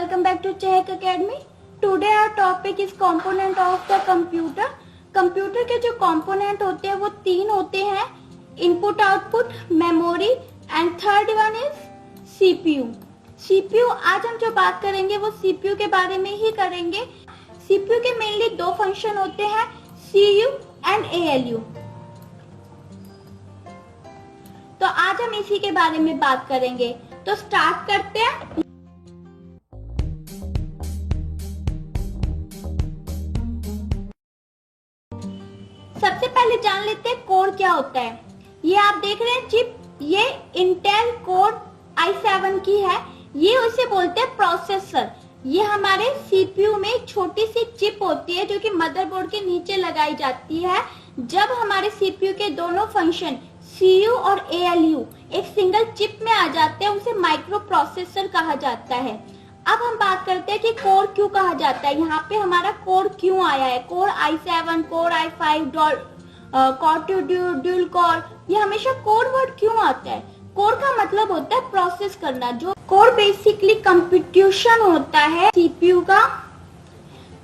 welcome back to Chehak Academy. Today our topic is component of the computer. Computer के जो component होते हैं वो तीन होते हैं, input output, memory and third one is CPU. CPU आज हम जो बात करेंगे वो सीपीयू के बारे में ही करेंगे. सीपीयू के मेनली दो फंक्शन होते हैं, सीयू एंड एएलयू. तो आज हम इसी के बारे में बात करेंगे. तो स्टार्ट करते हैं. सबसे पहले जान लेते हैं कोर क्या होता है. ये आप देख रहे हैं चिप, ये इंटेल कोर i7 की है. ये उसे बोलते हैं प्रोसेसर. ये हमारे सीपीयू में एक छोटी सी चिप होती है जो कि मदरबोर्ड के नीचे लगाई जाती है. जब हमारे सीपीयू के दोनों फंक्शन सीयू और एएलयू एक सिंगल चिप में आ जाते हैं, उसे माइक्रो प्रोसेसर कहा जाता है. अब हम बात करते हैं कि कोर क्यों कहा जाता है. यहाँ पे हमारा कोर क्यों आया है, core i7, core i5, core dual core, ये हमेशा कोर वर्ड क्यों आता है. कोर का मतलब होता है प्रोसेस करना. जो कोर बेसिकली कंप्यूटेशन होता है सीपीयू का.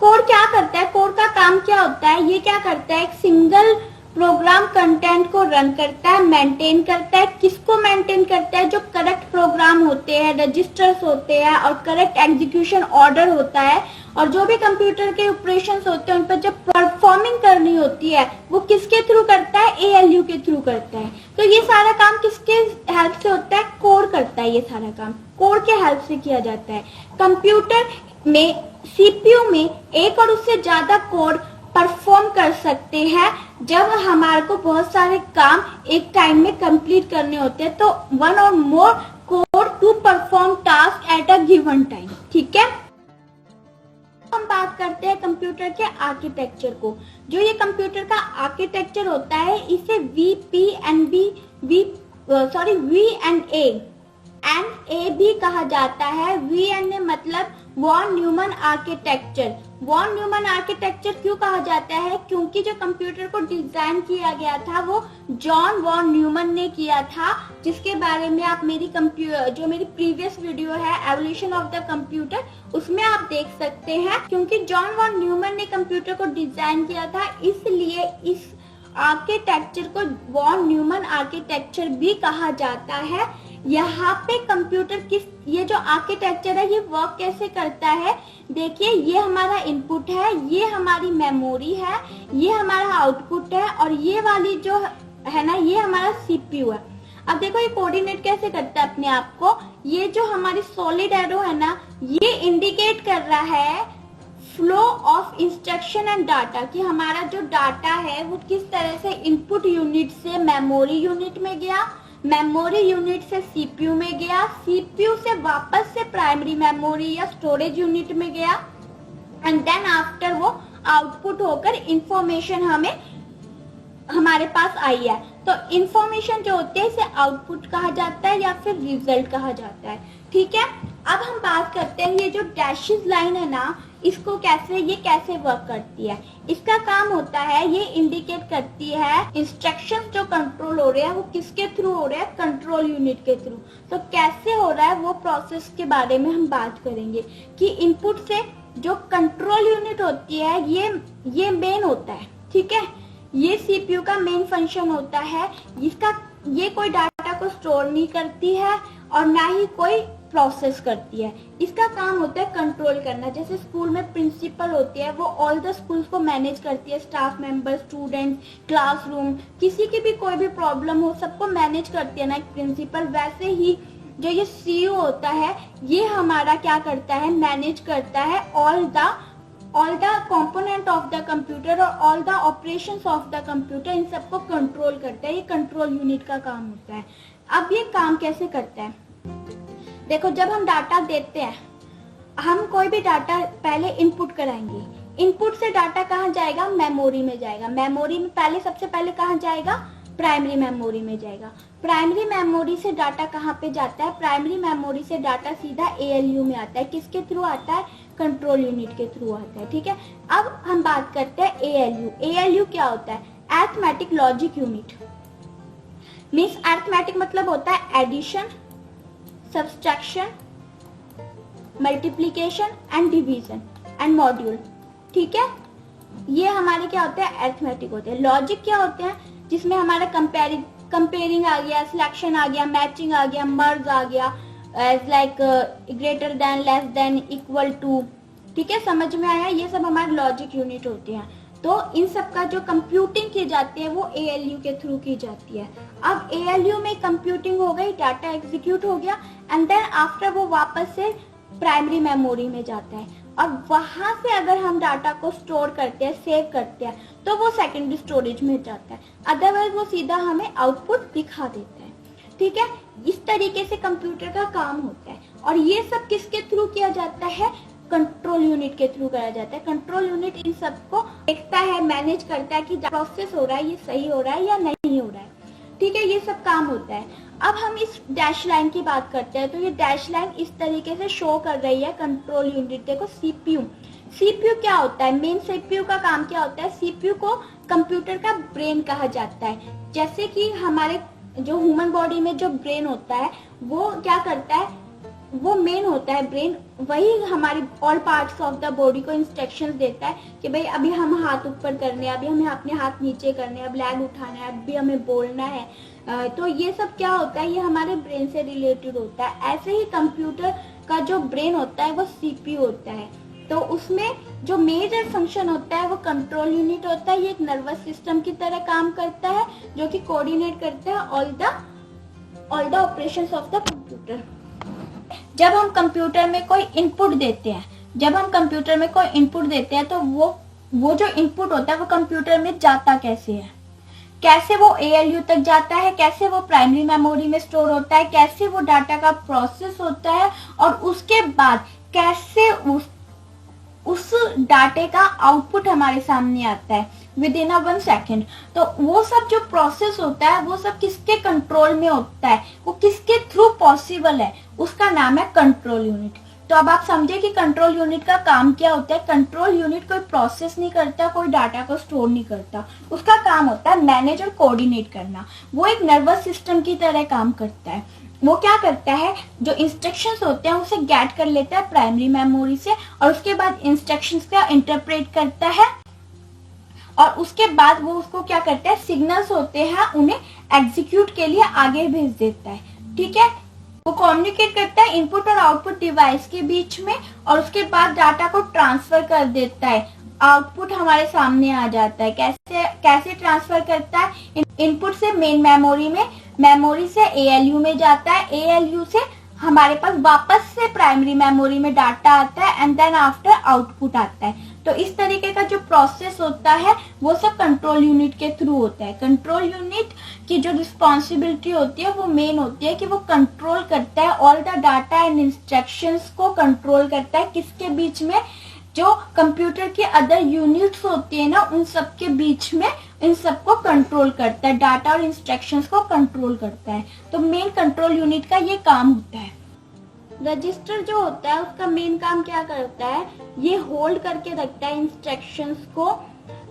कोर क्या करता है, कोर का काम क्या होता है, ये क्या करता है, एक सिंगल प्रोग्राम कंटेंट को रन करता है, मेंटेन करता है. किसको मेंटेन करता है, जो करेक्ट प्रोग्राम होते हैं, रजिस्टर्स होते हैं और करेक्ट एग्जीक्यूशन ऑर्डर होता है. और जो भी कंप्यूटर के ऑपरेशंस होते हैं उन पर जब परफॉर्मिंग करनी होती है वो किसके थ्रू करता है, एएलयू के थ्रू करता है. तो ये सारा काम किसके हेल्प से होता है, कोर करता है. ये सारा काम कोर के हेल्प से किया जाता है. कंप्यूटर में सीपीयू में एक और उससे ज्यादा कोर परफॉर्म कर सकते हैं. जब हमारे को बहुत सारे काम एक टाइम में कंप्लीट करने होते हैं तो one or more core to perform task at a given time. ठीक है. हम बात करते हैं कंप्यूटर के आर्किटेक्चर को. जो ये कंप्यूटर का आर्किटेक्चर होता है इसे VNA भी कहा जाता है. VNA मतलब von Neumann architecture. Von Neumann architecture क्यों कहा जाता है, क्योंकि जो कंप्यूटर को डिजाइन किया गया था वो जॉन वॉन न्यूमन ने किया था, जिसके बारे में आप मेरी प्रीवियस वीडियो है एवोल्यूशन ऑफ द कंप्यूटर, उसमें आप देख सकते हैं. क्योंकि जॉन वॉन न्यूमन ने कंप्यूटर को डिजाइन किया था, इसलिए इस आर्किटेक्चर को वॉन न्यूमन आर्किटेक्चर भी कहा जाता है. यहाँ पे कंप्यूटर ये जो आर्किटेक्चर है ये वर्क कैसे करता है, देखिए ये हमारा इनपुट है, ये हमारी मेमोरी है, ये हमारा आउटपुट है और ये वाली जो है ना ये हमारा सीपीयू है. अब देखो ये कोऑर्डिनेट कैसे करता है अपने आप को. ये जो हमारी सॉलिड एरो है ना ये इंडिकेट कर रहा है flow of instruction and data, कि हमारा जो डाटा है वो किस तरह से इनपुट यूनिट से मेमोरी यूनिट में गया, मेमोरी यूनिट से सीपीयू में गया, सीपीयू से वापस से प्राइमरी मेमोरी या स्टोरेज यूनिट में गया एंड देन आफ्टर वो आउटपुट होकर इंफॉर्मेशन हमारे पास आई है. तो इंफॉर्मेशन जो होती है इसे आउटपुट कहा जाता है या फिर रिजल्ट कहा जाता है. ठीक है. अब हम बात करते हैं ये जो डैशेस लाइन है ना इसको कैसे वर्क करती है. इसका काम होता है ये इंडिकेट करती है इंस्ट्रक्शंस जो कंट्रोल हो रहे हैं वो किसके थ्रू हो रहे हैं, कंट्रोल यूनिट के थ्रू. तो कैसे हो रहा है वो प्रोसेस के बारे में हम बात करेंगे कि इनपुट से जो कंट्रोल यूनिट होती है ये मेन होता है. ठीक है. ये सीपीयू का मेन फंक्शन होता है. ये कोई डाटा को स्टोर नहीं करती है और ना ही कोई प्रोसेस करती है. इसका काम होता है कंट्रोल करना. जैसे स्कूल में प्रिंसिपल होती है वो ऑल द स्कूल्स को मैनेज करती है, स्टाफ मेंबर, स्टूडेंट, क्लासरूम, किसी की भी कोई भी प्रॉब्लम हो सबको मैनेज करती है ना एक प्रिंसिपल. वैसे ही जो ये सीयू होता है ये हमारा क्या करता है, मैनेज करता है all the component of the computer और all the operations of the computer. इन सबको कंट्रोल करता है. ये कंट्रोल यूनिट का काम होता है. अब ये काम कैसे करता है, देखो जब हम डाटा देते हैं, हम कोई भी डाटा पहले इनपुट कराएंगे. इनपुट से डाटा कहाँ जाएगा, मेमोरी में जाएगा. मेमोरी में सबसे पहले कहाँ जाएगा, प्राइमरी मेमोरी में जाएगा. प्राइमरी मेमोरी से डाटा कहाँ पे जाता है, प्राइमरी मेमोरी से डाटा सीधा एएलयू में आता है. किसके थ्रू आता है, कंट्रोल यूनिट के थ्रू आता है. ठीक है. अब हम बात करते हैं एएलयू. एएलयू क्या होता है, arithmetic logic unit. Means arithmetic मतलब होता है addition, subtraction, multiplication and division and module. ठीक है, ये हमारे क्या होते हैं, अरिथमेटिक होते हैं। लॉजिक क्या होते हैं, जिसमें हमारा कंपेयरिंग आ गया, सिलेक्शन आ गया, मैचिंग आ गया, मर्ज आ गया, as like greater than, less than, equal to. ठीक है, समझ में आया, ये सब हमारे लॉजिक यूनिट होते हैं। तो इन सब का जो कंप्यूटिंग की जाती है वो ALU के थ्रू की जाती है। अब ALU में कंप्यूटिंग हो गई, डाटा एग्जीक्यूट हो गया, एंड देन आफ्टर वो वापस से प्राइमरी मेमोरी में जाता है, और वहां से अगर हम डाटा को स्टोर करते हैं, सेव करते हैं, तो वो सेकेंडरी स्टोरेज में जाता है, अदरवाइज वो सीधा हमें आउटपुट दिखा देता है। ठीक है, इस तरीके से कंप्यूटर का काम होता है। और ये सब किसके थ्रू किया जाता है, कंट्रोल यूनिट के थ्रू करा जाता है। कंट्रोल यूनिट इन सबको देखता है, मैनेज करता है कि प्रोसेस हो रहा है, ये सही हो रहा है या नहीं हो रहा है। ठीक है, ये सब काम होता है। अब हम इस डैश लाइन की बात करते हैं, तो ये डैश लाइन इस तरीके से शो कर रही है कंट्रोल यूनिट। देखो सीपीयू क्या होता है, मेन सीपीयू का काम क्या होता है, सीपीयू को कंप्यूटर का ब्रेन कहा जाता है। जैसे कि हमारे जो ह्यूमन बॉडी में जो ब्रेन होता है वो क्या करता है, वो मेन होता है ब्रेन, वही हमारी all parts of the body को इंस्ट्रक्शंस देता है कि भाई अभी हम हाथ ऊपर करने हैं, अभी हमें अपने हाथ नीचे करने हैं, अब लेग उठाना है, अभी हमें बोलना है। तो ये सब क्या होता है, ये हमारे ब्रेन से रिलेटेड होता है। ऐसे ही कंप्यूटर का जो ब्रेन होता है वो सीपीयू होता है। तो उसमें जो मेजर फंक्शन होता है वो कंट्रोल यूनिट होता है। ये एक नर्वस सिस्टम की तरह काम करता है, जो कि कोऑर्डिनेट करता है all the operations of the computer. जब हम कंप्यूटर में कोई इनपुट देते हैं, तो वो जो इनपुट होता है वो कंप्यूटर में जाता कैसे है, कैसे वो ALU तक जाता है, कैसे वो प्राइमरी मेमोरी में स्टोर होता है, कैसे वो डाटा का प्रोसेस होता है, और उसके बाद कैसे उस डाटे का आउटपुट हमारे सामने आता है विद इन 1 सेकेंड। तो वो सब जो प्रोसेस होता है वो सब किसके कंट्रोल में होता है, वो किसके थ्रू पॉसिबल है, उसका नाम है कंट्रोल यूनिट। तो अब आप समझे कि कंट्रोल यूनिट का काम क्या होता है। कंट्रोल यूनिट कोई प्रोसेस नहीं करता, कोई डाटा को स्टोर नहीं करता, उसका काम होता है मैनेज और कोऑर्डिनेट करना। वो एक नर्वस सिस्टम की तरह काम करता है। वो क्या करता है, जो इंस्ट्रक्शंस होते हैं उसे गेट कर लेता है प्राइमरी मेमोरी से, और उसके बाद इंस्ट्रक्शंस का इंटरप्रेट करता है, और उसके बाद वो उसको क्या करता है, सिग्नल्स होते हैं उन्हें एग्जीक्यूट के लिए आगे भेज देता है। ठीक है, वो कम्युनिकेट करता है इनपुट और आउटपुट डिवाइस के बीच में, और उसके बाद डाटा को ट्रांसफर कर देता है, आउटपुट हमारे सामने आ जाता है। कैसे ट्रांसफर करता है, इनपुट से मेन मेमोरी में, मेमोरी से ALU में जाता है, ALU से हमारे पास वापस से प्राइमरी मेमोरी में डाटा आता है, एंड देन आफ्टर आउटपुट आता है। तो इस तरीके का जो प्रोसेस होता है वो सब कंट्रोल यूनिट के थ्रू होता है। कंट्रोल यूनिट की जो रिस्पॉन्सिबिलिटी होती है वो मेन होती है कि वो कंट्रोल करता है all the data and instructions को कंट्रोल करता है, किसके बीच में, जो कंप्यूटर के अदर यूनिट्स होती है ना उन सब के बीच में, इन सबको कंट्रोल करता है, डाटा और इंस्ट्रक्शंस को कंट्रोल करता है। तो मेन कंट्रोल यूनिट का ये काम होता है। रजिस्टर जो होता है उसका मेन काम क्या करता है, ये होल्ड करके रखता है इंस्ट्रक्शंस को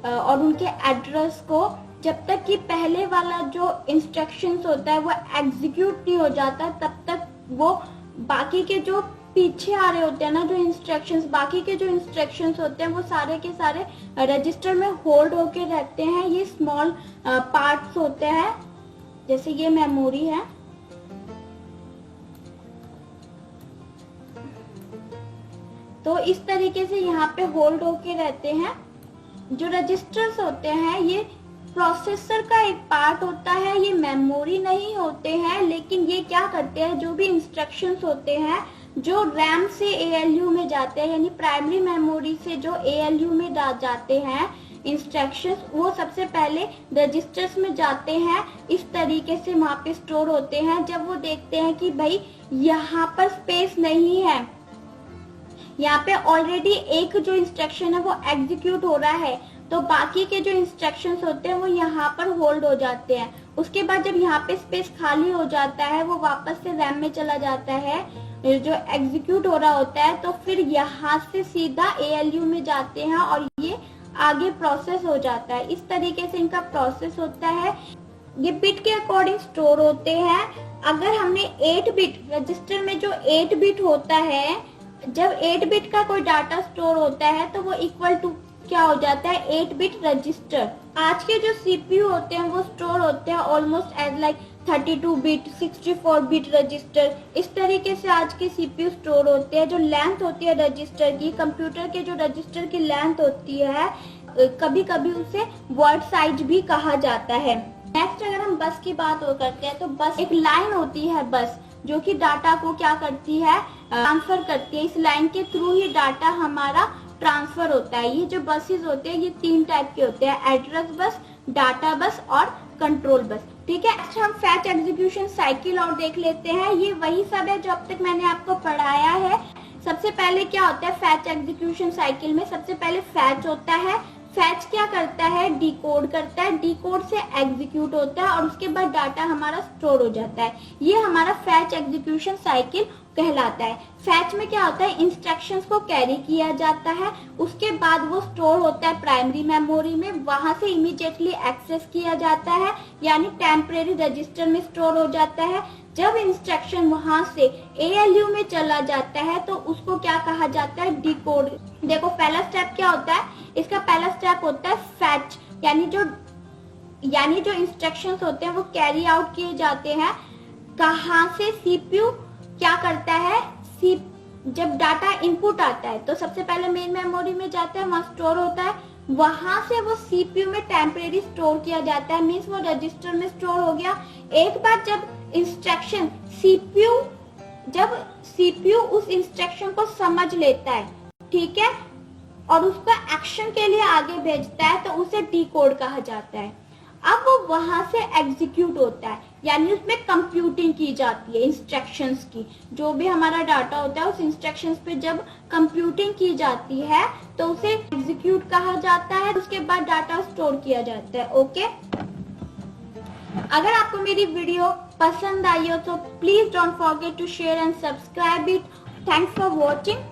और उनके एड्रेस को, जब तक कि पहले वाला जो इंस्ट्रक्शंस होता है वो एग्जीक्यूट नहीं हो जाता, तब तक वो बाकी के जो पीछे आ रहे होते हैं ना, जो इंस्ट्रक्शंस, बाकी के जो इंस्ट्रक्शंस होते हैं वो सारे के सारे रजिस्टर में होल्ड होके रहते हैं। ये स्मॉल पार्ट्स होते हैं, जैसे ये मेमोरी है, तो इस तरीके से यहाँ पे होल्ड होके रहते हैं। जो रजिस्टर्स होते हैं ये प्रोसेसर का एक पार्ट होता है, ये मेमोरी नहीं होते हैं, लेकिन ये क्या करते हैं, जो भी इंस्ट्रक्शंस होते हैं जो रैम से ALU में जाते हैं, यानी प्राइमरी मेमोरी से जो ALU में जाते हैं इंस्ट्रक्शंस, वो सबसे पहले रजिस्टर्स में जाते हैं, इस तरीके से वहाँ पे स्टोर होते हैं। जब वो देखते हैं कि भाई यहाँ पर स्पेस नहीं है, यहाँ पे ऑलरेडी एक जो इंस्ट्रक्शन है वो एग्जीक्यूट हो रहा है, तो बाकी के जो इंस्ट्रक्शंस होते हैं वो यहाँ पर होल्ड हो जाते हैं। उसके बाद जब यहाँ पे स्पेस खाली हो जाता है, वो वापस से रैम में चला जाता है, जो एग्जीक्यूट हो रहा होता है, तो फिर यहाँ से सीधा ALU में जाते हैं और ये आगे प्रोसेस हो जाता है। इस तरीके से इनका प्रोसेस होता है। ये बिट के अकॉर्डिंग स्टोर होते हैं। अगर हमने 8 बिट, रजिस्टर में जो 8 बिट होता है जब 8 बिट का कोई डाटा स्टोर होता है तो वो इक्वल टू क्या हो जाता है, 8 बिट रजिस्टर। आज के जो सीपीयू होते हैं वो स्टोर होते हैं almost as like 32 bit 64 bit register. इस तरीके से आज के सीपीयू स्टोर होते हैं। जो लेंथ होती है रजिस्टर की, कंप्यूटर के जो रजिस्टर की लेंथ होती है, कभी कभी उसे वर्ड साइज भी कहा जाता है। नेक्स्ट अगर हम बस की बात और करते हैं तो बस एक लाइन होती है बस, जो कि डाटा को क्या करती है, ट्रांसफर करती है। इस लाइन के थ्रू ही डाटा हमारा ट्रांसफर होता है। ये जो बसेस होते हैं ये 3 टाइप के होते हैं, एड्रेस बस, डाटा बस और कंट्रोल बस। ठीक है, अच्छा हम फैच एग्जीक्यूशन साइकिल और देख लेते हैं। ये वही सब है जो अब तक मैंने आपको पढ़ाया है। सबसे पहले क्या होता है फैच एग्जीक्यूशन साइकिल में, सबसे पहले फैच होता है। फैच क्या करता है, डिकोड करता है, डिकोड से एग्जीक्यूट होता है और उसके बाद डाटा हमारा स्टोर हो जाता है। ये हमारा फैच एग्जीक्यूशन साइकिल कहलाता है। फैच में क्या होता है, इंस्ट्रक्शंस को कैरी किया जाता है, उसके बाद वो स्टोर होता है प्राइमरी मेमोरी में, वहां से इमीडिएटली एक्सेस किया जाता है, यानी टेम्परेरी रजिस्टर में स्टोर हो जाता है। जब इंस्ट्रक्शन वहां से एएलयू में चला जाता है तो उसको क्या कहा जाता है, डिकोड। देखो पहला स्टेप क्या होता है, इसका पहला स्टेप होता है फैच, यानी जो इंस्ट्रक्शंस होते हैं वो कैरी आउट किए जाते हैं। कहां से, सीपीयू क्या करता है, जब डाटा इनपुट आता है तो सबसे पहले मेन मेमोरी में जाता है, वहां स्टोर होता है, वहां से वो सीपीयू में टेम्परेरी स्टोर किया जाता है, मीन्स वो रजिस्टर में स्टोर हो गया। एक बार जब इंस्ट्रक्शन जब सीपीयू उस इंस्ट्रक्शन को समझ लेता है, ठीक है, और उसको एक्शन के लिए आगे भेजता है तो उसे डिकोड कहा जाता है। अब वो वहां से एग्जीक्यूट होता है, यानी उसमें कंप्यूटिंग की जाती है इंस्ट्रक्शंस की। जो भी हमारा डाटा होता है उस इंस्ट्रक्शंस पे जब कंप्यूटिंग की जाती है तो उसे एग्जीक्यूट कहा जाता है, उसके बाद डाटा स्टोर किया जाता है। ओके, अगर आपको मेरी वीडियो पसंद आई हो तो please don't forget to share and subscribe it. Thanks for watching.